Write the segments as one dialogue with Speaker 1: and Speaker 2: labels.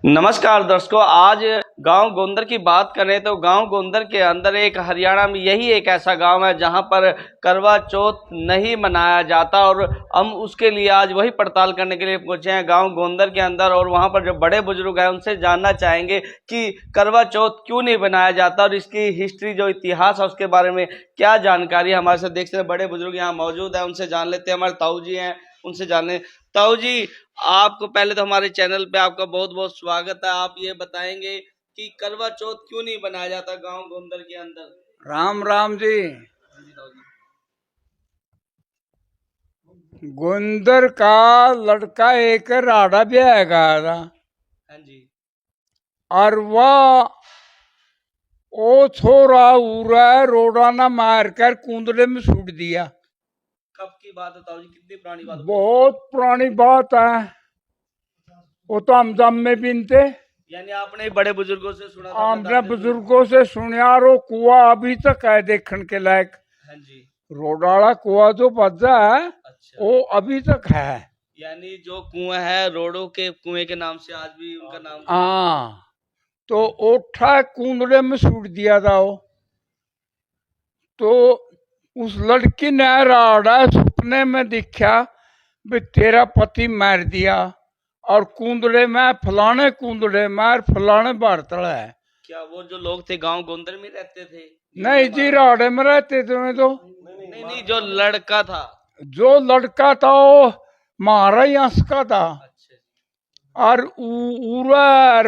Speaker 1: नमस्कार दर्शकों, आज गांव गोंदर की बात करें तो गांव गोंदर के अंदर एक हरियाणा में यही एक ऐसा गांव है जहां पर करवा चौथ नहीं मनाया जाता। और हम उसके लिए आज वही पड़ताल करने के लिए पहुंचे हैं गांव गोंदर के अंदर। और वहां पर जो बड़े बुजुर्ग हैं उनसे जानना चाहेंगे कि करवा चौथ क्यों नहीं मनाया जाता और इसकी हिस्ट्री जो इतिहास है उसके बारे में क्या जानकारी है। हमारे साथ देख सकते हैं बड़े बुजुर्ग यहाँ मौजूद है, उनसे जान लेते हैं। हमारे ताऊ जी हैं, उनसे जाने। ताऊ जी, आपको पहले तो हमारे चैनल पे आपका बहुत बहुत स्वागत है। आप ये बताएंगे कि करवा चौथ क्यों नहीं बनाया जाता गांव गोंदर के अंदर?
Speaker 2: राम राम जी। गोंदर का लड़का एक राड़ा ब्याह गया था।
Speaker 1: हाँ जी।
Speaker 2: और वह ओ छोरा उरा रोड़ा ना मार कर कुंदड़े में सूट दिया।
Speaker 1: कब की बात है ताऊ जी? कितनी पुरानी बात है?
Speaker 2: बहुत पुरानी बात है, वो तो हम जम में बिनते।
Speaker 1: यानी आपने बड़े बुजुर्गों से सुना था?
Speaker 2: हमने बुजुर्गों से सुनिया। रो कुआ अभी तक है देखने के लायक।
Speaker 1: हाँ जी।
Speaker 2: रोडाड़ा कुआ जो बजा है
Speaker 1: अच्छा।
Speaker 2: वो अभी तक है।
Speaker 1: यानी जो कुआं है रोडो के कुएं के नाम से आज भी उनका नाम?
Speaker 2: हाँ, तो ओठा कुंदड़े में सूट दिया था वो। तो उस लड़की ने राड़ा सपने में दिखा भी तेरा पति मार दिया और कुंदड़े में फलाने कुंदड़े मार फलाने बारतड़ा है।
Speaker 1: क्या वो जो लोग थे गांव गोंदर में रहते थे?
Speaker 2: नहीं जी, राड़े में रहते थे तो।
Speaker 1: नहीं नहीं, जो लड़का था।
Speaker 2: जो लड़का था वो मारा ही अंश का था।
Speaker 1: अच्छा।
Speaker 2: और उरा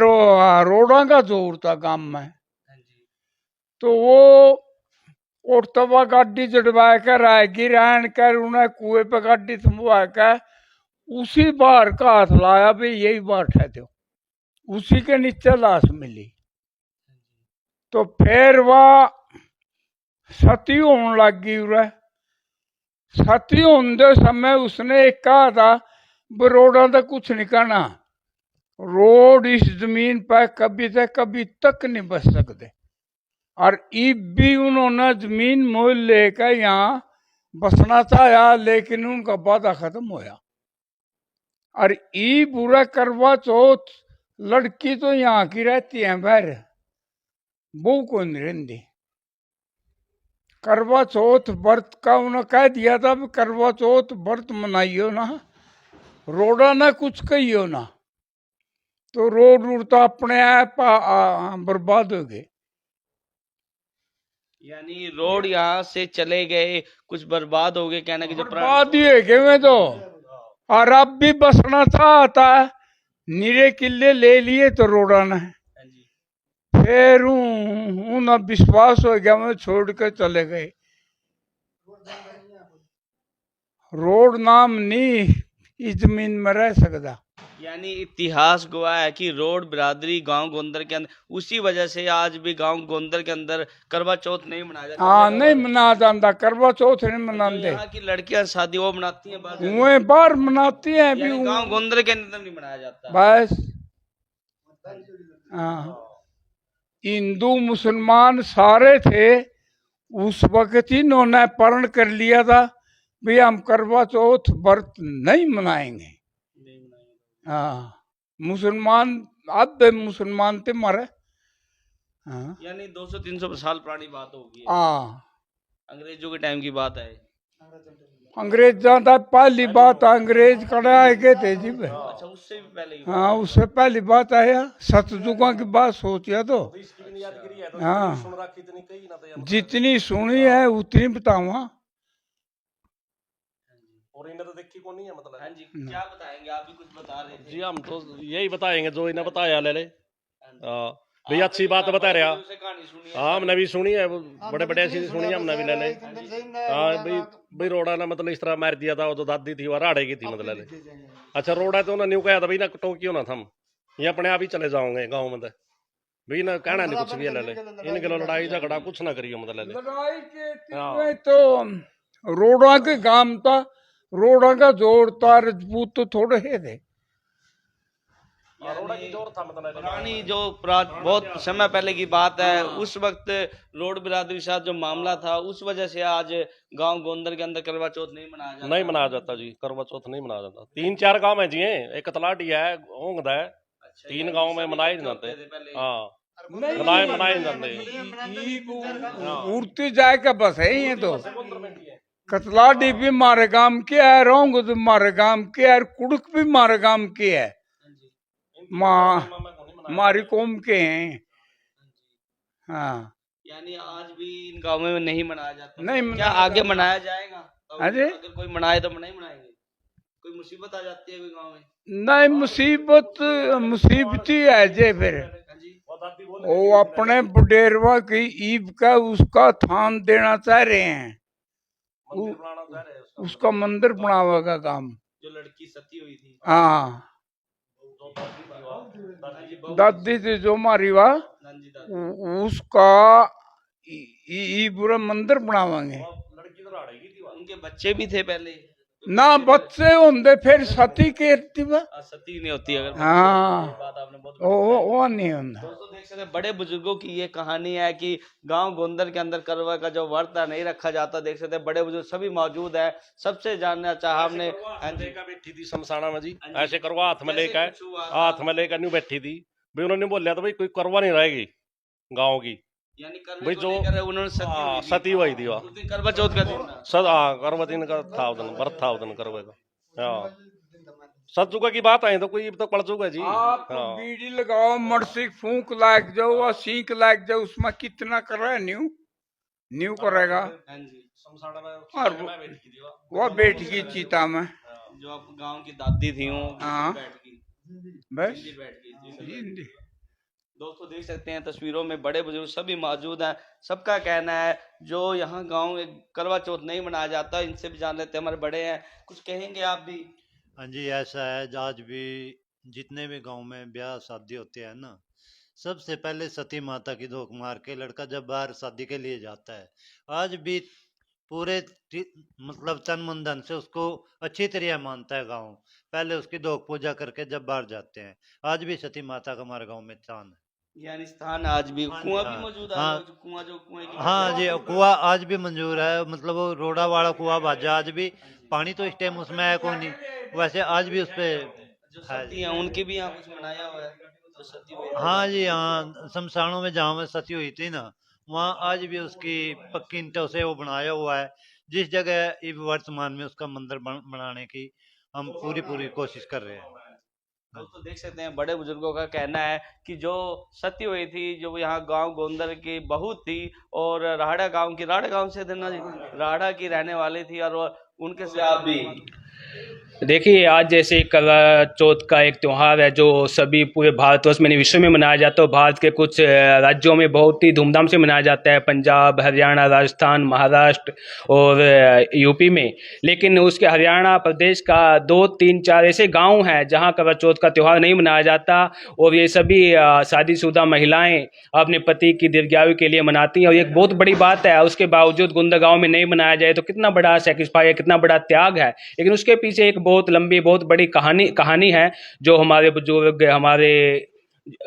Speaker 2: रोड़ा का जोर था गांव में।
Speaker 1: हाँ जी।
Speaker 2: तो वो उड़तवा गाड़ी चढ़वा कर रायगी रहन कर उन्हें कुएं पे गाड़ी थमवा कर उसी बार का हाथ लाया भी यही बाट है। तो उसी के नीचे लाश मिली। तो फिर वह सती होने लगी। सती होने समय उसने एक कहा था बरोड़ा तो कुछ नहीं करना, रोड इस जमीन पर कभी से कभी तक नहीं बच सकते। और ईब भी उन्होंने जमीन मोल लेकर यहाँ बसना चाहा, लेकिन उनका वादा खत्म होया। और ई बुरा करवा चौथ लड़की तो यहाँ की रहती है बाहर, वो को नहीं रहती। करवा चौथ व्रत का उन्होंने कह दिया था करवा चौथ व्रत मनाइयो ना, रोड़ा ना कुछ कहियो ना, तो रोड तो अपने आप बर्बाद हो गए।
Speaker 1: यानी रोड यहाँ से चले गए, कुछ बर्बाद हो गए, कहना कि जो
Speaker 2: बर्बाद ही है कि मैं तो। और अब भी बसना चाहता है, नीरे किले ले लिए तो रोड़ा ना है। फिर उन्हें विश्वास हो गया, मैं छोड़ कर चले गए। रोड नाम नहीं इस जमीन में रह सकता।
Speaker 1: यानी इतिहास गवाह है कि रोड बिरादरी गांव गोंदर के अंदर, उसी वजह से आज भी गांव गोंदर के अंदर करवा चौथ नहीं मनाया जाता।
Speaker 2: हाँ, नहीं मना जाता करवा चौथ नहीं मनाते।
Speaker 1: यहाँ की लड़कियां शादी वो मनाती हैं,
Speaker 2: वही बार मनाती हैं भी,
Speaker 1: गांव गोंदर के अंदर नहीं मनाया जाता
Speaker 2: बस। हाँ, हिंदू मुसलमान सारे थे उस वक्त ही इन्होंने प्रण कर लिया था भी हम करवा चौथ व्रत नहीं मनाएंगे। हाँ, मुसलमान आधे मुसलमान थे मरे। हाँ,
Speaker 1: यानी 200-300 साल पुरानी बात होगी।
Speaker 2: हाँ,
Speaker 1: अंग्रेजों के टाइम की बात है।
Speaker 2: अंग्रेज ज्यादा पहली बात अंग्रेज कड़ा आए गए थे जी।
Speaker 1: अच्छा, उससे भी पहले?
Speaker 2: हाँ, उससे पहली बात आया सतयुगा की बात सोचिया तो। हाँ, जितनी सुनी है उतनी बताऊंगा।
Speaker 3: और इन्हें तो देखी को नहीं है मतलब।
Speaker 1: हाँ जी, क्या बताएंगे? आप भी कुछ बता रहे थे।
Speaker 3: जी हम तो यही बताएंगे जो इन्हें बताया ले। भाई अच्छी बात बता रहा। हाँ, हमने भी सुनी है, बड़े बड़े ऐसी सुनी है हमने भी ले ले। हाँ भाई रोड़ा ना मतलब इस तरह मार दिया था, वो तो दादी थी वो राड़े की थी मतलब ले। अच्छा, रोड़ा तो उन्होंने न्यू कहा था भाई ना टोकियो ना थम, ये अपने आप ही चले जाओगे गाँव में भाई ना, कहना नहीं कुछ भी ले ले, इनके लड़ाई झगड़ा कुछ ना करियो मतलब ले।
Speaker 2: लड़ाई के तो रोड़ा के काम था, रोड़ा का जोर था, रजपूत तो थोड़े ही थे।
Speaker 1: पुरानी जो बहुत समय पहले की बात है, उस वक्त रोड बिरादरी के साथ जो मामला था उस वजह से आज गांव गोंदर के अंदर करवा चौथ नहीं मनाया जाता।
Speaker 3: नहीं मनाया जाता जी, करवा चौथ नहीं मनाया जाता। 3-4 गांव है जी, एक तलाटी है, ओंगदा है,
Speaker 1: अच्छा,
Speaker 3: 3 गांव में मनाए नहीं जाते। हाँ मनाए नहीं जाते।
Speaker 2: उड़ती जाए का बस है ये तो कतलाडी भी मारे गांव की है, रोंग भी मारे गांव की है, कुड़क भी मारे गांव की है, मारी कौम के हैं। हाँ
Speaker 1: यानी आज भी इन गाँवों में नहीं मनाया जाता?
Speaker 2: नहीं
Speaker 1: क्या
Speaker 2: मनाया
Speaker 1: आगे मनाया जाएगा? तो
Speaker 2: अरे
Speaker 1: अगर कोई मनाए तो नहीं मनाएंगे? कोई मुसीबत आ जाती है कोई गाँव में?
Speaker 2: नहीं, मुसीबत ही है जे फिर
Speaker 1: हाँ जी।
Speaker 2: वो अपने बुडेरवा की ईब का उसका थान देना चाह रहे हैं, उसका मंदिर बनावे का काम।
Speaker 1: जो लड़की सती हुई थी,
Speaker 2: हाँ दादी थी जो मारी वा,
Speaker 1: नंदी दादी,
Speaker 2: उसका पूरा मंदिर बनावांगे।
Speaker 1: उनके बच्चे भी थे पहले?
Speaker 2: ना बच्चे होंगे फिर सती केरती बा।
Speaker 1: सती नहीं होती अगर?
Speaker 2: हाँ
Speaker 1: बात आपने बहुत
Speaker 2: वो नहीं होता।
Speaker 1: दोस्तों देख सकते हैं बड़े बुजुर्गों की ये कहानी है कि गांव गोंदर के अंदर करवा का जो व्रत है नहीं रखा जाता। देख सकते हैं बड़े बुजुर्ग सभी मौजूद है। सबसे जानना चाहा हमने।
Speaker 3: बैठी थी शमशाना में जी, ऐसे करवा हाथ में लेकर, हाथ में लेकर न्यू बैठी थी भाई। उन्होंने बोला था भाई कोई करवा नहीं रहेगी गाँव की,
Speaker 1: यानी
Speaker 3: भाई जो
Speaker 1: उन्होंने
Speaker 3: सती हुई थी वह
Speaker 1: करवा चौथ का दिन
Speaker 3: करवा दिन का था उस दिन, व्रत था उस दिन करवे का। हाँ सत चुका की बात आई तो कोई तो पड़ चुका जी।
Speaker 2: आप बीड़ी लगाओ, मरसी फूंक लाग जाओ और सीख लाग जाओ, उसमें कितना कर रहा है न्यू करेगा। और वो बैठ की चीता में
Speaker 1: जो आप गांव की दादी थी
Speaker 2: हाँ बस
Speaker 1: बैठ। दोस्तों देख सकते हैं तस्वीरों में बड़े बुजुर्ग सभी मौजूद हैं। सबका कहना है जो यहाँ गांव में करवा चौथ नहीं मनाया जाता। इनसे भी जान लेते हैं, हमारे बड़े हैं, कुछ कहेंगे आप भी?
Speaker 4: हाँ जी, ऐसा है आज भी जितने भी गांव में ब्याह शादी होते हैं ना, सबसे पहले सती माता की धोख मार के लड़का जब बाहर शादी के लिए जाता है, आज भी पूरे मतलब तन मन धन से उसको अच्छी तरह मानता है गांव। पहले उसकी धोख पूजा करके जब बाहर जाते हैं। आज भी सती माता का हमारे गांव में स्थान है,
Speaker 1: यानी स्थान आज भी। कुआं भी मौजूद है?
Speaker 4: हाँ
Speaker 1: कुआं की
Speaker 4: हाँ जी, कुआ आज भी मंजूर है। मतलब वो रोड़ा वाला कुआ बाजा आज भी, पानी तो इस टाइम उसमें है कोई नहीं, वैसे आज भी उस पे
Speaker 1: है। उनकी भी यहाँ कुछ मनाया हुआ है तो सती हुई?
Speaker 4: हाँ जी, हाँ शमशानों में जहाँ में सती हुई थी ना, वहाँ आज भी उसकी पक्की ईंटों से वो बनाया हुआ है। जिस जगह इस वर्तमान में उसका मंदिर बनाने की हम पूरी कोशिश कर रहे हैं।
Speaker 1: दोस्तों देख सकते हैं बड़े बुजुर्गों का कहना है कि जो सती हुई थी, जो यहाँ गांव गोंदर की बहू थी और राहड़ा गांव से देना जी, राहड़ा की रहने वाली थी, और उनके से आप भी
Speaker 5: देखिए आज जैसे करवा चौथ का एक त्यौहार है जो सभी पूरे भारतवर्ष में नहीं विश्व में मनाया जाता है। भारत के कुछ राज्यों में बहुत ही धूमधाम से मनाया जाता है, पंजाब, हरियाणा, राजस्थान, महाराष्ट्र और यूपी में। लेकिन उसके हरियाणा प्रदेश का 2-3-4 ऐसे गांव हैं जहां करवा चौथ का त्यौहार नहीं मनाया जाता, और ये सभी शादीशुदा महिलाएं अपने पति की दीर्घायु के लिए मनाती हैं। और एक बहुत बड़ी बात है, उसके बावजूद गोंदा गाँव में नहीं मनाया जाए तो कितना बड़ा सेक्रीफाइस है, कितना बड़ा त्याग है। लेकिन उसके पीछे एक बहुत लंबी बहुत बड़ी कहानी है जो हमारे बुजुर्ग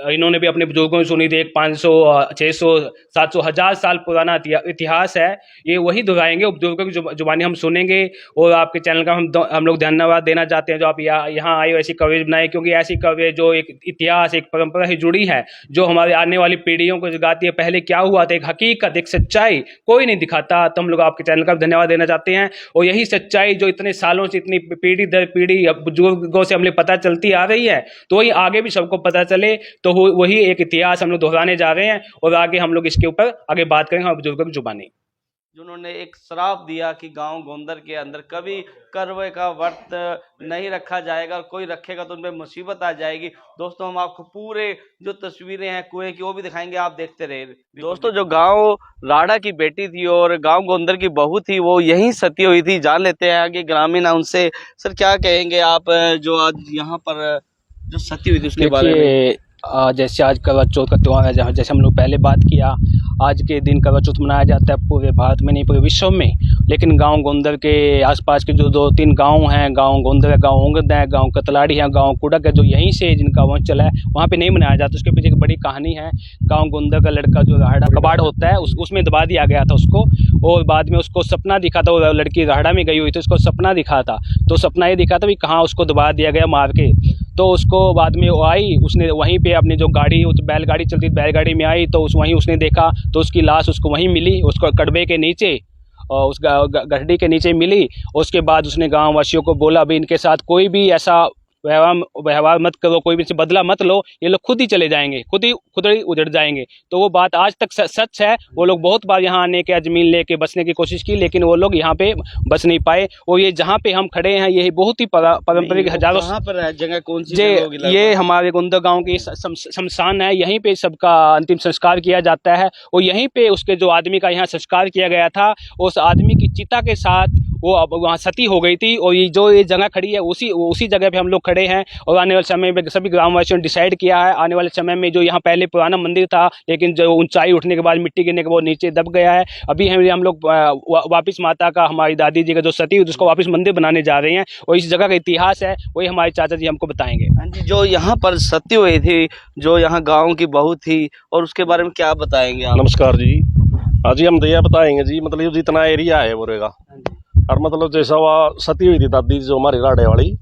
Speaker 5: इन्होंने भी अपने बुजुर्गों से सुनी थी। एक 500, 600, 700, 1000 साल पुराना इतिहास है। ये वही दोहराएंगे, बुजुर्गों की जुबानी हम सुनेंगे। और आपके चैनल का हम लोग धन्यवाद देना चाहते हैं जो आप यहाँ आए ऐसी कवरेज बनाए, क्योंकि ऐसी कवरेज जो एक इतिहास एक परंपरा से जुड़ी है, जो हमारे आने वाली पीढ़ियों को जगाती है। पहले क्या हुआ था, एक हकीकत, एक सच्चाई कोई नहीं दिखाता, तो हम लोग आपके चैनल का धन्यवाद देना चाहते हैं। और यही सच्चाई जो इतने सालों से, इतनी पीढ़ी दर पीढ़ी बुजुर्गों से हमें पता चलती आ रही है, तो वही आगे भी सबको पता चले, तो वही एक इतिहास हम लोग दोहराने जा रहे हैं। और आगे हम लोग इसके ऊपर आगे बात करेंगे हमारे बुजुर्गों की जुबानी।
Speaker 1: जिन्होंने एक श्राप दिया कि गांव गोंदर के अंदर कभी करवे का व्रत नहीं रखा जाएगा, कोई रखेगा तो उनपे मुसीबत आ जाएगी। दोस्तों हम आपको पूरे जो तस्वीरें हैं कुएं की वो भी दिखाएंगे, आप देखते रहे। दोस्तों जो गांव राड़ा की बेटी थी और गांव गोंदर की बहू थी, वो यहीं सती हुई थी। जान लेते हैं आगे ग्रामीण है उनसे। सर क्या कहेंगे आप जो आज यहाँ पर जो सती हुई थी उसके बारे में?
Speaker 5: जैसे आज करवा चौथ का त्यौहार है, जहाँ जैसे हम लोग पहले बात किया, आज के दिन करवा चौथ मनाया जाता है पूरे भारत में नहीं पूरे विश्व में। लेकिन गांव गोंदर के आसपास के जो 2-3 गांव हैं, गांव गोंदर है, गांव ओंगद है, गांव कतलाड़ी है, गांव कुड़क है, जो यहीं से जिनका वंश चला है, वहाँ पे नहीं मनाया जाता। उसके पीछे एक बड़ी कहानी है। गाँव गोंदर का लड़का जो राहड़ा कबाड़ होता है उसमें दबा दिया गया था उसको, और बाद में उसको सपना दिखा था, वो लड़की राहड़ा में गई हुई थी, उसको सपना दिखा था। तो सपना ये दिखा था कि कहाँ उसको दबा दिया गया मार के। तो उसको बाद में वो आई, उसने वहीं पे अपनी जो गाड़ी, उस बैलगाड़ी चलती बैलगाड़ी में आई, तो वहीं उसने देखा तो उसकी लाश उसको वहीं मिली, उसको कड़बे के नीचे और उस गड्ढे के नीचे मिली। उसके बाद उसने गाँव वासियों को बोला भी इनके साथ कोई भी ऐसा व्यवहार मत करो, कोई भी से बदला मत लो, ये लोग खुद ही चले जाएंगे, खुद ही उजड़ जाएंगे। तो वो बात आज तक सच है। वो लोग बहुत बार यहाँ आने के, जमीन लेके बसने की कोशिश की, लेकिन वो लोग यहाँ पे बस नहीं पाए। और ये जहाँ पे हम खड़े हैं यही बहुत ही पारंपरिक हजारों
Speaker 1: कहाँ पर है जगह, कौन सी
Speaker 5: जे
Speaker 1: जगह होगी लगभग?
Speaker 5: ये हमारे गोंदा गांव की शमशान है, यहीं पे सबका अंतिम संस्कार किया जाता है। और यहीं पे उसके जो आदमी का यहाँ संस्कार किया गया था, उस आदमी की चिता के साथ वो अब वहाँ सती हो गई थी। और ये जगह खड़ी है उसी जगह पे हम लोग खड़े हैं। और आने वाले समय में सभी ग्रामवासियों ने डिसाइड किया है, आने वाले समय में जो यहाँ पहले पुराना मंदिर था, लेकिन जो ऊंचाई उठने के बाद मिट्टी गिरने के बाद नीचे दब गया है, अभी हम लोग वापस माता का, हमारी दादी जी का जो सती हुई उसको वापस मंदिर बनाने जा रहे हैं। और इस जगह का इतिहास है वही हमारे चाचा जी हमको बताएंगे।
Speaker 1: हाँ जी, जो यहाँ पर सती हुई थी, जो यहाँ गांव की बहू थी, और उसके बारे में क्या बताएंगे आप?
Speaker 3: नमस्कार जी। हाँ जी, हम भैया बताएंगे जी। मतलब जितना एरिया है बोरेगा, और मतलब जैसा वह सती हुई थी दादी जो हमारी राड़े वाली,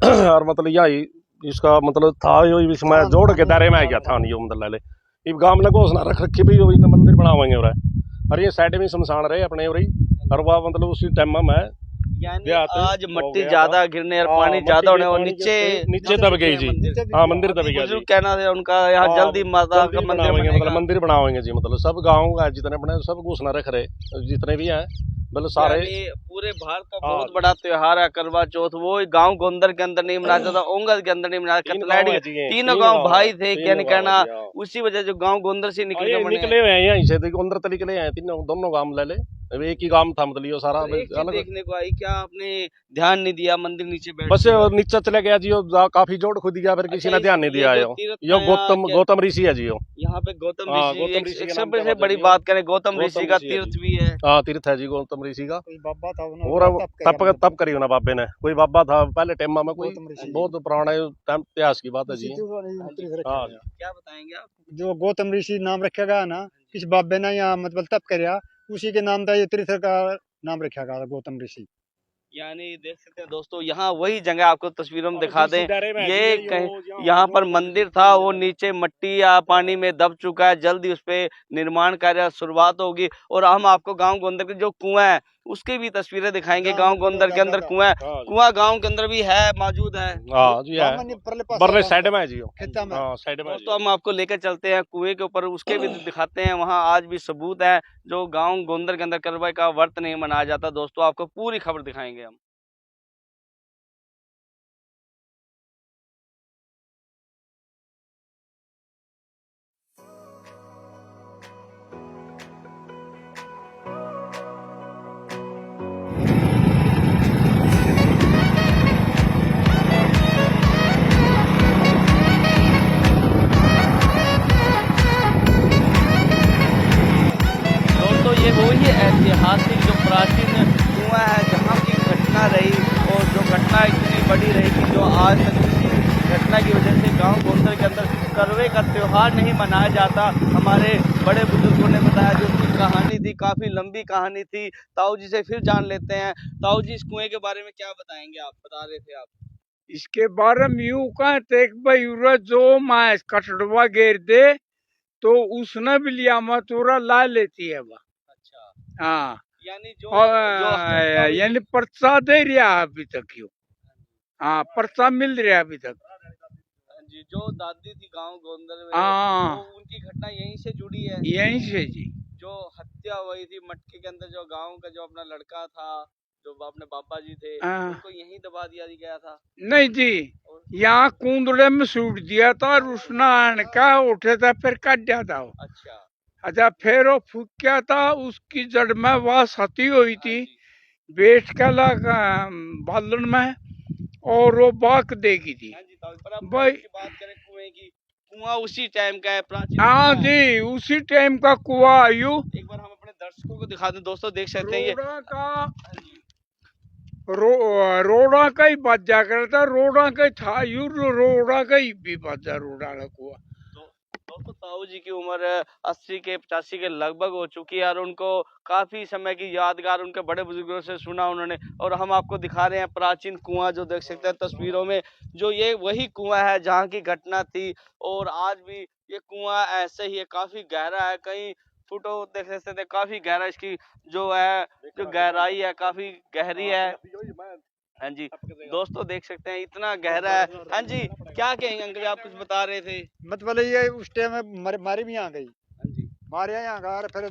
Speaker 3: और मतलब यही इसका मतलब था, यो इसमें जोड़ के दायरे में आ गया था। यो मतलब ले इस गांव में घोषणा रख रखी भी मंदिर बनावेंगे और ये साइड में शमशान रहे अपने और वह मतलब उसी टाइम में
Speaker 1: यानी आज मट्टी ज्यादा गिरने और पानी ज्यादा होने और नीचे
Speaker 3: दब गई जी। हाँ, मंदिर दब गया जी।
Speaker 1: कहना था उनका यहाँ जल्दी माता का
Speaker 3: मंदिर बनावेंगे जी। मतलब सब गाँव जितने बने सब घोषणा रख रहे जितने भी हैं, मतलब सारे
Speaker 1: पूरे भारत का बहुत बड़ा त्योहार है करवा चौथ। वो गांव गोंदर के अंदर नहीं मनाया जाता, ओंगल के अंदर नहीं मनाया जाता। तीनों गांव भाई थे, कहना उसी वजह से गांव गोंदर से निकले
Speaker 3: हुए हैं यहीं से, गोंदर तो निकले हैं तीनों, दोनों गांव ले ले, एक ही गांव था मतलब सारा अलग
Speaker 1: देखने को आई। क्या आपने ध्यान नहीं दिया, मंदिर नीचे बैठ
Speaker 3: बस नीचे चले गया जी। काफी जोड़ खुद दिया, फिर किसी ने ध्यान नहीं दिया। यो गौतम ऋषि है जी। यहाँ
Speaker 1: पे गौतम ऋषि सबसे बड़ी बात करें, गौतम ऋषि का तीर्थ भी है।
Speaker 3: हाँ, तीर्थ है जी गौतम ऋषि का। और तप करी ना बाबे ने, कोई बाबा था पहले टाइम में, कोई बहुत पुराना इतिहास की बात है जी।
Speaker 1: क्या बताएंगे आप?
Speaker 6: जो गौतम ऋषि नाम रखा गया ना, किस बाबे ने यहाँ मतलब तप करया, उसी के नाम था ये तीर्थ का नाम रखा गया गौतम ऋषि।
Speaker 1: यानी देख सकते हैं दोस्तों, यहाँ वही जगह आपको तस्वीरों में दिखा दें, ये यहाँ पर मंदिर था, वो नीचे मट्टी या पानी में दब चुका है। जल्दी उस पे निर्माण कार्य शुरुआत होगी। और हम आपको गांव गोंदर के जो कुआं है उसकी भी तस्वीरें दिखाएंगे। गांव गोंदर के अंदर कुआं गांव के अंदर भी है, मौजूद है।
Speaker 3: बरले साइड में है जी, साइड में।
Speaker 1: तो हम आपको लेकर चलते हैं कुएं के ऊपर, उसके भी दिखाते हैं। वहाँ आज भी सबूत है जो गांव गोंदर के अंदर करवा का व्रत नहीं मनाया जाता। दोस्तों आपको पूरी खबर दिखाएंगे हम। ये वही ऐतिहासिक जो प्राचीन कुआं है जहाँ की घटना रही, और जो घटना इतनी बड़ी रही कि जो आज तक इसी घटना की वजह से गांव गोंदर के अंदर करवे का त्योहार नहीं मनाया जाता। हमारे बड़े बुजुर्गों ने बताया, जो उसकी कहानी थी, काफ़ी लंबी कहानी थी। ताऊ जी से फिर जान लेते हैं। ताऊ जी, इस कुएं के बारे में क्या बताएंगे? आप बता रहे थे। आप
Speaker 2: इसके बारे में यूं कहते भाई, जो मैं कटड़वा घेर दे तो उसने भी लिया मतूरा ला लेती है वह। हाँ,
Speaker 1: यानी
Speaker 2: यानी पर्चा दे रहा अभी तक यो। हाँ, पर्चा मिल रहा अभी तक
Speaker 1: जी। जो दादी थी गांव गोंदर में,
Speaker 2: तो
Speaker 1: उनकी घटना यहीं से जुड़ी है।
Speaker 2: यहीं से जी।
Speaker 1: जो हत्या हुई थी मटके के अंदर, जो गांव का जो अपना लड़का था, जो अपने बाबा जी थे, उनको यहीं दबा दिया गया था।
Speaker 2: नहीं जी, यहाँ कुंदड़े में सूट दिया था, रुसना का उठे था, फिर कट जाता हो। अच्छा, फिर वो फूकिया था, उसकी जड़ में वह सती हुई थी, बेच का लगा बालन में, और वो बाक देगी थी भाई।
Speaker 1: बात करें कुएं की, कुआं उसी टाइम का है, प्राचीन।
Speaker 2: हाँ जी, उसी टाइम का कुआं आयु।
Speaker 1: एक बार हम अपने दर्शकों को दिखा दें। दोस्तों देख सकते हैं,
Speaker 2: रोड़ा का ही बाजा करता, रोड़ा का ही था यू, रोड़ा का ही भी बाजा, रोड़ा का कुआं।
Speaker 1: दोस्तों ताऊ जी की उम्र 80 के 85 के लगभग हो चुकी है और उनको काफी समय की यादगार उनके बड़े बुजुर्गों से सुना उन्होंने। और हम आपको दिखा रहे हैं प्राचीन कुआं, जो देख सकते हैं तस्वीरों में, जो ये वही कुआं है जहाँ की घटना थी। और आज भी ये कुआं ऐसे ही है, काफी गहरा है, कहीं फुटो देख सकते थे, काफी गहरा इसकी जो है, जो गहराई है काफी गहरी है। हाँ जी, दोस्तों देख सकते हैं इतना गहरा है। हाँ जी, क्या कहेंगे अंकल, आप कुछ बता रहे थे?
Speaker 6: मतलब ये उस टाइम मारी भी यहाँ गई,
Speaker 1: हाँ जी।
Speaker 6: मारे यहाँ गया और फिर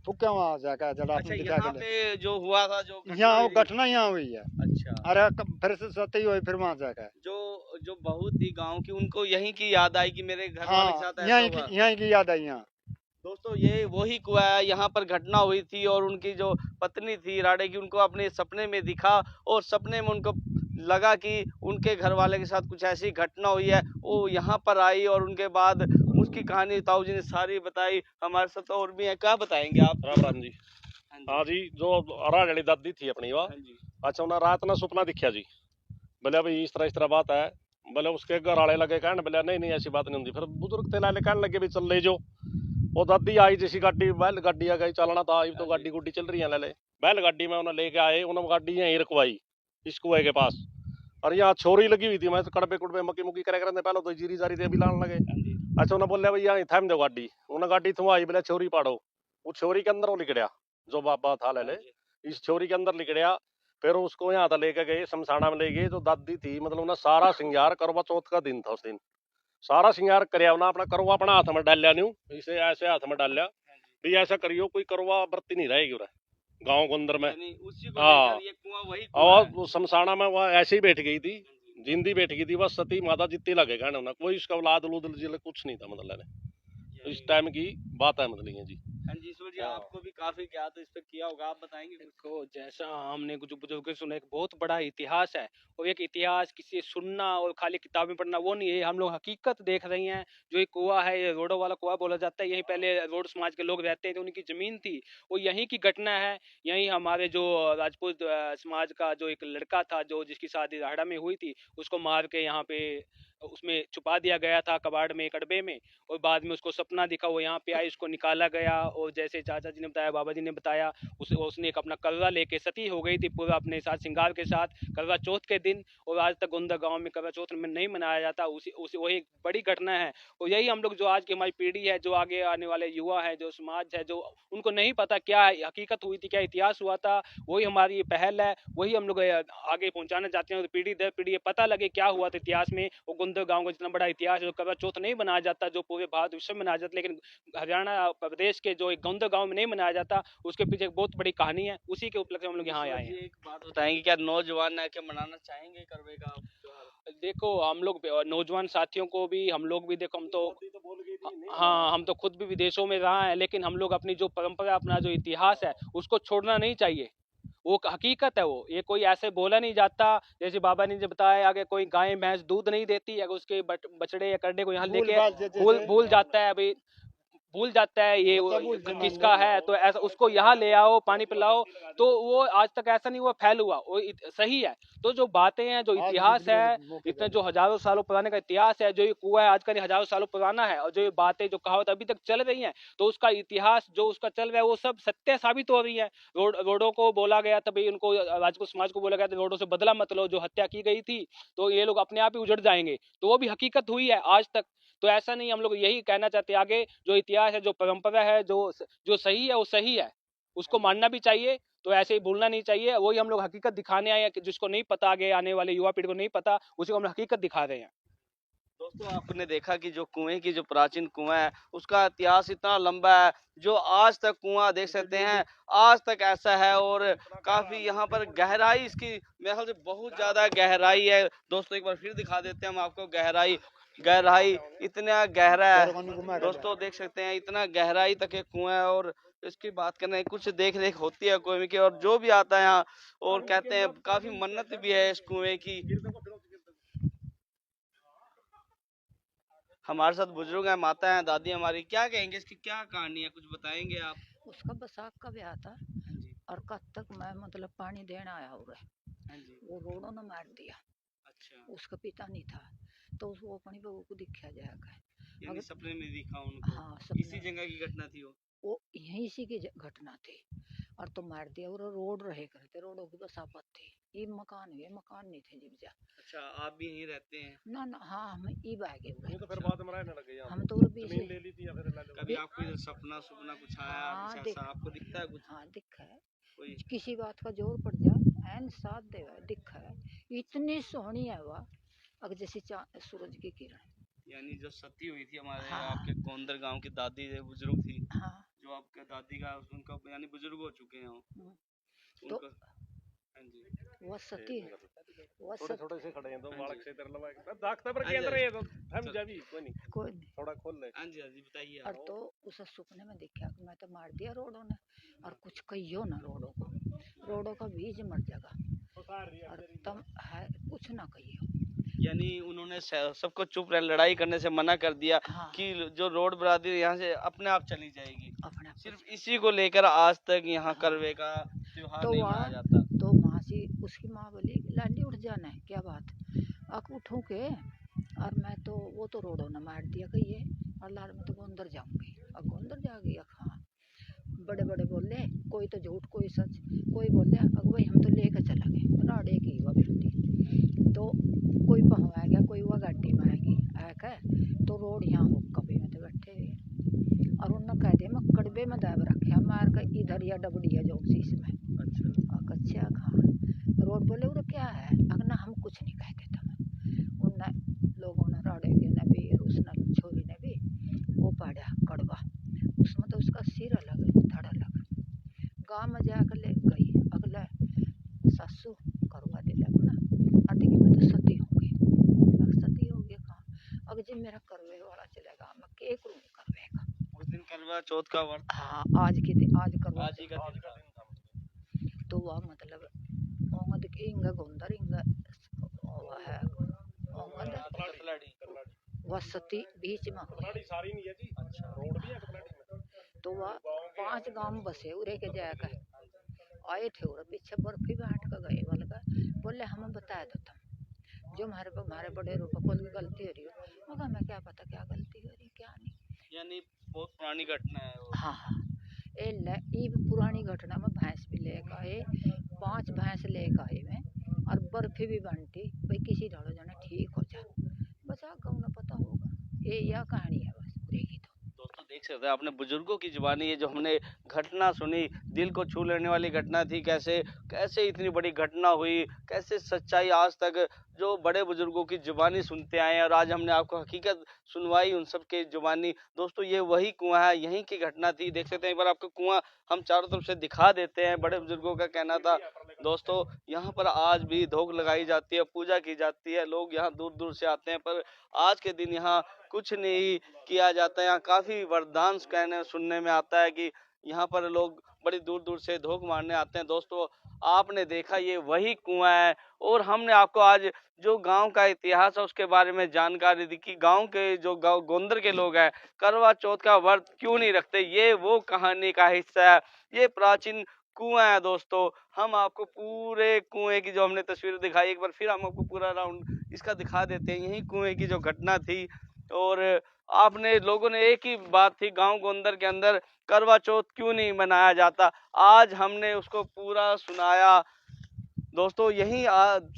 Speaker 6: थुक्के वहाँ जाकर जड़ा
Speaker 1: अच्छा,
Speaker 6: दिखा
Speaker 1: यहाँ
Speaker 6: के ले।
Speaker 1: पे जो हुआ था, जो घटना
Speaker 6: यहाँ वो
Speaker 1: हुई-
Speaker 6: घटना यहाँ हुई है।
Speaker 1: अच्छा,
Speaker 6: अरे फिर से सती हुई फिर वहाँ जाकर।
Speaker 1: जो जो बहू थी गांव की, उनको यहीं की याद आई कि मेरे घर वाले के
Speaker 6: हाँ
Speaker 1: साथ ऐसा
Speaker 6: यहाँ
Speaker 1: हुआ।
Speaker 6: की यहाँ की याद आई यहाँ।
Speaker 1: दोस्तों ये वही कुआं है, यहाँ पर घटना हुई थी और उनकी जो पत्नी थी राडे की, उनको अपने सपने में दिखा और सपने में उनको लगा कि उनके घर वाले के साथ कुछ ऐसी घटना हुई है। वो यहाँ पर आई और उनके बाद उसकी कहानी ताऊ जी ने सारी बताई। हमारे साथ और भी है, क्या बताएंगे आप?
Speaker 3: राम राम जी। हाँ जी, जो राज वाली दादी थी अपनी वह,
Speaker 1: हाँ जी।
Speaker 3: अच्छा उन्हें रात ना सुपना दिखा जी, बोले भाई इस तरह बात है। बोले उसके घर वाले लगे कहने, बोले नहीं नहीं ऐसी बात नहीं होती। फिर बुजुर्ग थे लाले कहने लगे भी चल ले जो। वो दादी आई जैसी गाड़ी, बैल गाड़ी आ गई, चलना था अब तो गाड़ी गुड्डी चल रही है लाले। बैल गाड़ी में उन्हें लेके आए, उन्होंने गाड़ी यहीं रखवाई इस कुएं के पास। और यहाँ छोरी लगी हुई थी, मैं तो कड़बे कुड़बे मक्की मुक्की करे करने, पहले तो जीरी जारी थे अभी लाने लगे। अच्छा उन्हें बोले भैया यहाँ थम दो गाड़ी, उन्हें गाड़ी थमवाई, बोले छोरी पाड़ो। वो छोरी के अंदर वो लिखड़िया जो बाबा था ले इस छोरी के अंदर लिखड़िया। फिर उसको यहाँ था लेके गए, शमशाना में ले गए। जो दादी थी मतलब ना सारा श्रृंगार, करवा चौथ का दिन था उस दिन, सारा श्रृंगार करया ना, अपना करवा अपना हाथ में डाल लिया, न्यू इसे ऐसे हाथ में डाल लिया भी ऐसा करियो कोई करवा बरती नहीं रहेगी उरे गाँव के अंदर में।
Speaker 1: यानी उसी को
Speaker 3: हाँ।
Speaker 1: लेकर ये कुआं वही कुआं
Speaker 3: और
Speaker 1: है।
Speaker 3: वो शमशाना में वह ऐसे ही बैठ गई थी, जिंदी बैठ गई थी, बस सती माता जितनी लगे कहने ना, कोई उसका औलाद उलूद जिले कुछ नहीं था मतलब ने। इस टाइम की बात है मतलब ये जी।
Speaker 1: हाँ जी, ईश्वर जी आपको भी काफी ज्ञात इस पे किया होगा, आप बताएंगे कुछ?
Speaker 5: देखो जैसा हमने कुछ बुजुर्ग सुने, एक बहुत बड़ा इतिहास है। और एक इतिहास किसी सुनना और खाली किताबें पढ़ना वो नहीं है, हम लोग हकीकत देख रहे हैं। जो ये कुआं है, ये रोडो वाला कुआं बोला जाता है। यहीं पहले रोड समाज के लोग रहते थे, उनकी जमीन थी, वो यहीं की घटना है। यहीं हमारे जो राजपूत समाज का जो एक लड़का था, जो जिसकी शादी राहड़ा में हुई थी, उसको मार के यहाँ पे उसमें छुपा दिया गया था कबाड़ में, कड़बे में। और बाद में उसको सपना दिखा, वो यहाँ पे आई, उसको निकाला गया। और जैसे चाचा जी ने बताया, बाबा जी ने बताया, उसने एक अपना करवा लेके सती हो गई थी पूरा अपने साथ श्रृंगार के साथ, करवा चौथ के दिन। और आज तक गोंदा गांव में करवा चौथ में नहीं मनाया जाता। उसी वही एक बड़ी घटना है। और यही हम लोग, जो आज की हमारी पीढ़ी है, जो आगे आने वाले युवा है, जो समाज है, जो उनको नहीं पता क्या हकीकत हुई थी, क्या इतिहास हुआ था, वही हमारी ये पहल है, वही हम लोग आगे पहुंचाना चाहते हैं। पीढ़ी दर पीढ़ी ये पता लगे क्या हुआ था इतिहास में। वो गोंदा गांव का जितना बड़ा इतिहास है, जो करवा चौथ नहीं मनाया जाता, जो पूरे भारत विश्व में मनाया जाता, लेकिन हरियाणा प्रदेश के जो एक गोंदा गांव में नहीं मनाया जाता, उसके पीछे एक बहुत बड़ी कहानी है। उसी के उपलक्ष्य में हम लोग यहाँ आए हैं।
Speaker 1: एक बात बताएंगे, क्या नौजवान है क्या मनाना चाहेंगे करवे का त्योहार?
Speaker 5: देखो हम लोग नौजवान साथियों को भी, हम लोग भी, देखो हम तो, हाँ हम तो खुद भी विदेशों में रहा है, लेकिन हम लोग अपनी जो परंपरा, अपना जो इतिहास है, उसको छोड़ना नहीं चाहिए। वो हकीकत है, वो ये कोई ऐसे बोला नहीं जाता। जैसे बाबा ने जो बताया, अगर कोई गाय भैंस दूध नहीं देती, अगर उसके बछड़े या करने को यहाँ लेके भूल जाता है, अभी भूल जाता है ये किसका है, तो ऐसा उसको यहाँ ले आओ, पानी पिलाओ, तो वो आज तक ऐसा नहीं हुआ, फैल हुआ, वो सही है। तो जो बातें हैं, जो इतिहास है, इतने जो हजारों सालों पुराने का इतिहास है, जो ये कुआं है आज का नहीं, हजारों सालों पुराना है। और जो ये बातें, जो कहावत अभी तक चल रही हैं, तो उसका इतिहास जो उसका चल रहा है, वो सब सत्य साबित हो रही है। रोडों को बोला गया था भाई, उनको राजपूत समाज को बोला गया था, रोडों से बदला मत लो, जो हत्या की गई थी, तो ये लोग अपने आप ही उजड़ जाएंगे। तो वो भी हकीकत हुई है आज तक। तो ऐसा नहीं, हम लोग यही कहना चाहते हैं, आगे जो इतिहास है, जो परंपरा है, जो सही है, वो सही है, उसको मानना भी चाहिए। तो ऐसे ही भूलना नहीं चाहिए। वही हम लोग हकीकत दिखाने आए हैं, कि जिसको नहीं पता, आगे आने वाले युवा पीढ़ी को नहीं पता, उसी को हम हकीकत दिखा रहे हैं।
Speaker 1: दोस्तों आपने देखा कि जो कुएं की, जो प्राचीन कुआं है, उसका इतिहास इतना लंबा है, जो आज तक कुआं देख सकते हैं, आज तक ऐसा है। और काफी यहाँ पर गहराई इसकी मेरे ख्याल से बहुत ज्यादा गहराई है। दोस्तों एक बार फिर दिखा देते हैं हम आपको गहराई। गहराई इतना गहरा है दोस्तों, देख सकते हैं इतना गहराई तक एक कुआं है। और इसकी बात करने कुछ देख रेख होती है कुएं की, और जो भी आता है यहाँ, और कहते हैं काफी मन्नत भी है इस कुएं की। हमारे साथ बुजुर्ग हैं, माता हैं, दादी हमारी, क्या कहेंगे इसकी, क्या कहानी है, कुछ बताएंगे आप?
Speaker 7: उसका बसाख का ब्याह था और कब तक मैं मतलब पानी देना आया होगा, वो रोड़ों ने मार दिया।
Speaker 1: अच्छा।
Speaker 7: उसका पिता नहीं था, तो वो अपनी बहू को दिखा जाएगा।
Speaker 1: यानी सपने में दिखा उनको।
Speaker 7: हाँ
Speaker 1: इसी
Speaker 7: सपने
Speaker 1: जगह की घटना थी
Speaker 7: वो यहीं इसी की घटना थी। और तो मार दिया और रोड रहे करते, रोडों की बसापत थी। ये मकान नहीं थे जिब जा।
Speaker 1: अच्छा, आप भी यहीं रहते हैं?
Speaker 7: ना ना, हाँ हम ई बागे
Speaker 3: ये तो फिर बाद में रहने लगे यहाँ
Speaker 7: हम
Speaker 3: पे।
Speaker 7: तो भी
Speaker 3: जमीन ले ली थी या फिर ले लो?
Speaker 1: कभी आपको इधर सपना सुपना कुछ आया,
Speaker 7: हाँ
Speaker 1: कुछ
Speaker 7: देख,
Speaker 1: ऐसा आपको दिखता है कुछ?
Speaker 7: हाँ दिखा है।
Speaker 1: कोई
Speaker 7: किसी बात का जोर पड़ जाए एन साथ देवा दिखा है। इतनी सोहनी है वह, अगर जैसे सूरज की किरण।
Speaker 1: यानी जो सती हुई थी हमारे
Speaker 7: हाँ।
Speaker 1: आपके गोंदर गांव की दादी जो बुजुर्ग थी,
Speaker 7: हाँ
Speaker 1: जो आपके दादी का उनका यानी बुजुर्ग हो चुके हैं वो,
Speaker 7: तो
Speaker 1: उनका। हाँ जी।
Speaker 7: वह सती वह
Speaker 3: थोड़े
Speaker 7: सती
Speaker 3: थोड़े से खड़े हैं तो
Speaker 1: हाँ
Speaker 3: बालक
Speaker 1: जी।
Speaker 3: से इधर लगा के दागता पर
Speaker 1: हाँ
Speaker 3: के
Speaker 1: जी,
Speaker 3: अंदर
Speaker 1: हाँ
Speaker 3: ये तो हम जा भी कोई नहीं,
Speaker 7: कोई नहीं।
Speaker 3: थोड़ा खोल ले।
Speaker 1: हाँ जी बताइए
Speaker 7: और
Speaker 1: आप।
Speaker 7: तो उस सपने में देखा कि मैं तो मार दिया रोडों ने, और कुछ कहियो ना रोडों का बीज मर जाएगा, और तुम है कुछ ना कहियो।
Speaker 1: यानी उन्होंने सबको चुप रह, लड़ाई करने से मना कर दिया
Speaker 7: हाँ
Speaker 1: कि जो रोड बरादरी यहाँ से अपने आप चली जाएगी।
Speaker 7: अपने आप
Speaker 1: सिर्फ इसी को लेकर आज तक यहाँ करवे का त्योहार
Speaker 7: तो
Speaker 1: नहीं
Speaker 7: वहाँ-
Speaker 1: मनाया जाता।
Speaker 7: तो वहाँ से उसकी माँ बोली लाली उठ जाना है, क्या बात अक उठूँ के, और मैं तो वो तो रोडों ने मार दिया कहिए, और लाल मैं तो गोंदर जाऊंगी। अब गोंदर जाएगी, हाँ बड़े बड़े बोले, कोई तो झूठ कोई सच, कोई बोले अगुवाई हम तो लेकर चला गए राड़े की वह बेटी। तो कोई पहुँचा गया, कोई वह गाड़ी में आएगी आकर, तो रोड यहाँ हो कभी में तो बैठे हुए, और उन्होंने कह दिया मैं कड़बे में दाब रखे मार कर इधर या डबड़िया जो शीश में। अच्छा हाँ, रोड बोले वो क्या है, अगना हम कुछ नहीं कहते थे। उन लोगों ने राड़े के ने भी, उसने छोरी ने भी वो पाड़ा कड़वा, उसमें तो उसका सिर अलग धड़ अलग। गाँव में जाकर ले गई, अगले सासू करवा दिला अपना, आते कि मैं तो सती होंगी। सती होगी कहाँ, अगर जी मेरा करवे वाला चलेगा, मैं के करूँ करवे का।
Speaker 1: उस दिन करवा चौथ का व्रत,
Speaker 7: हाँ आज के दिन, आज करवा
Speaker 1: आज ही का दिन था।
Speaker 7: तो वह मतलब ओंगद के इंगा गोंदर इंगा वह है ओंगद
Speaker 1: कतलाड़ी।
Speaker 7: वह सती बीच में हुई।
Speaker 3: कतलाड़ी सारी नहीं है जी, रोड भी है कतलाड़ी में।
Speaker 7: तो वह 5 गांव बसे उरे के जाकर आए थे, और पीछे बर्फी बांट कर गए बोल कर, बोले हमें बता दो तुम जो हमारे बड़े रूप को गलती हो रही हो। मगर मैं क्या पता क्या गलती हो रही क्या नहीं।
Speaker 1: यानी बहुत पुरानी घटना है वो।
Speaker 7: हाँ हाँ, ये पुरानी घटना में भैंस भी लेकर आए, 5 भैंस लेकर आए में, और बर्फी भी बनती भाई किसी ढालो जाने ठीक हो जा, बचा कौन न पता होगा। ये यह कहानी है बस पूरी तो।
Speaker 1: दोस्तों देख सकते हैं आपने बुजुर्गों की जुबानी, ये जो हमने घटना सुनी, दिल को छू लेने वाली घटना थी। कैसे कैसे इतनी बड़ी घटना हुई, कैसे सच्चाई आज तक जो बड़े बुजुर्गों की जुबानी सुनते आए हैं, और आज हमने आपको हकीकत सुनवाई उन सब के जुबानी। दोस्तों ये वही कुआं है, यहीं की घटना थी। देख सकते हैं एक बार आपको कुआं हम चारों तरफ से दिखा देते हैं। बड़े बुजुर्गों का कहना था दोस्तों यहाँ पर आज भी धोख लगाई जाती है, पूजा की जाती है, लोग यहाँ दूर दूर से आते हैं, पर आज के दिन यहाँ कुछ नहीं किया जाता है। यहाँ काफ़ी वरदान कहने सुनने में आता है कि यहाँ पर लोग बड़ी दूर दूर से धोख मारने आते हैं। दोस्तों आपने देखा ये वही कुआं है, और हमने आपको आज जो गांव का इतिहास है उसके बारे में जानकारी दी कि गांव के जो गांव गोंदर के लोग हैं करवा चौथ का व्रत क्यों नहीं रखते। ये वो कहानी का हिस्सा है, ये प्राचीन कुआं है। दोस्तों हम आपको पूरे कुएं की जो हमने तस्वीर दिखाई, एक बार फिर हम आपको पूरा राउंड इसका दिखा देते हैं। यही कुएं की जो घटना थी, और आपने लोगों ने एक ही बात थी गांव गोंदर के अंदर करवा चौथ क्यों नहीं मनाया जाता, आज हमने उसको पूरा सुनाया। दोस्तों यही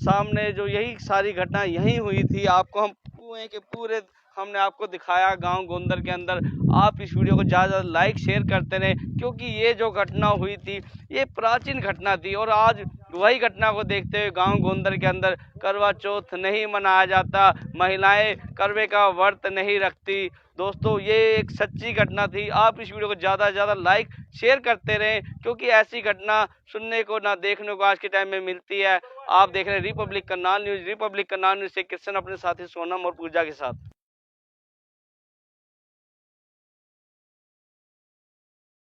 Speaker 1: सामने जो यही सारी घटना यही हुई थी, आपको हम कुएं के पूरे हमने आपको दिखाया गांव गोंदर के अंदर। आप इस वीडियो को ज़्यादा लाइक शेयर करते रहें, क्योंकि ये जो घटना हुई थी ये प्राचीन घटना थी, और आज वही घटना को देखते हुए गांव गोंदर के अंदर करवा चौथ नहीं मनाया जाता, महिलाएं करवे का व्रत नहीं रखती। दोस्तों ये एक सच्ची घटना थी। आप इस वीडियो को ज़्यादा से ज़्यादा लाइक शेयर करते रहें, क्योंकि ऐसी घटना सुनने को ना देखने को आज के टाइम में मिलती है। आप देख रहे हैं रिपब्लिक करनाल न्यूज़ से किशन अपने साथी सोनम और पूजा के साथ।